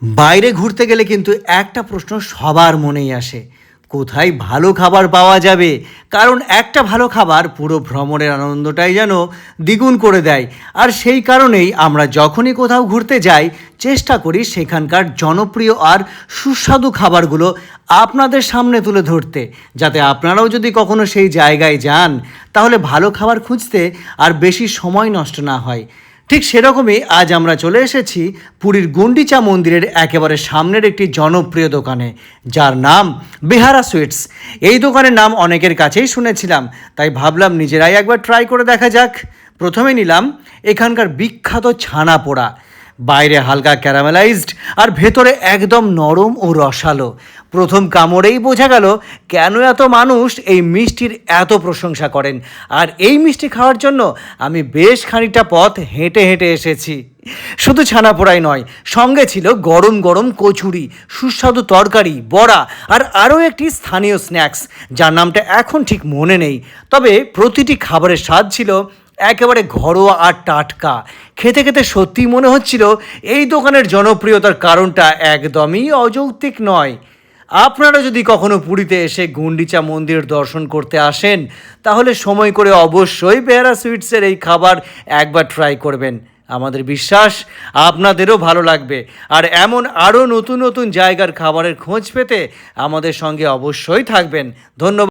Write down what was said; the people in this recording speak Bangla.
বাইরে ঘুরতে গেলে কিন্তু একটা প্রশ্ন সবার মনেই আসে, কোথায় ভালো খাবার পাওয়া যাবে? কারণ একটা ভালো খাবার পুরো ভ্রমণের আনন্দটাই যেন দ্বিগুণ করে দেয়। আর সেই কারণেই আমরা যখনই কোথাও ঘুরতে যাই চেষ্টা করি সেখানকার জনপ্রিয় আর সুস্বাদু খাবারগুলো আপনাদের সামনে তুলে ধরতে, যাতে আপনারাও যদি কখনো সেই জায়গায় যান তাহলে ভালো খাবার খুঁজতে আর বেশি সময় নষ্ট না হয়। ঠিক সেরকমই আজ আমরা চলে এসেছি পুরীর গুন্ডিচা মন্দিরের একেবারে সামনের একটি জনপ্রিয় দোকানে, যার নাম বেহারা সুইটস। এই দোকানের নাম অনেকের কাছেই শুনেছিলাম, তাই ভাবলাম নিজেরাই একবার ট্রাই করে দেখা যাক। প্রথমে নিলাম এখানকার বিখ্যাত ছানা পোড়া। বাইরে হালকা ক্যারামেলাইজড আর ভেতরে একদম নরম ও রসালো। প্রথম কামড়েই বোঝা গেল কেন এত মানুষ এই মিষ্টির এত প্রশংসা করেন। আর এই মিষ্টি খাওয়ার জন্য আমি বেশ খানিকটা পথ হেঁটে হেঁটে এসেছি। শুধু ছানা পোড়াই নয়, সঙ্গে ছিল গরম গরম কচুরি, সুস্বাদু তরকারি, বড়া আর আরও একটি স্থানীয় স্ন্যাক্স যার নামটা এখন ঠিক মনে নেই। তবে প্রতিটি খাবারের স্বাদ ছিল একেবারে ঘরোয়া আর টাটকা। খেতে খেতে সত্যিই মনে হচ্ছিল এই দোকানের জনপ্রিয়তার কারণটা একদমই অযৌক্তিক নয়। আপনারা যদি কখনো পুরীতে এসে গুন্ডিচা মন্দির দর্শন করতে আসেন তাহলে সময় করে অবশ্যই বেহারা সুইটসের এই খাবার একবার ট্রাই করবেন। আমাদের বিশ্বাস আপনাদেরও ভালো লাগবে। আর এমন আরও নতুন নতুন জায়গার খাবারের খোঁজ পেতে আমাদের সঙ্গে অবশ্যই থাকবেন। ধন্যবাদ।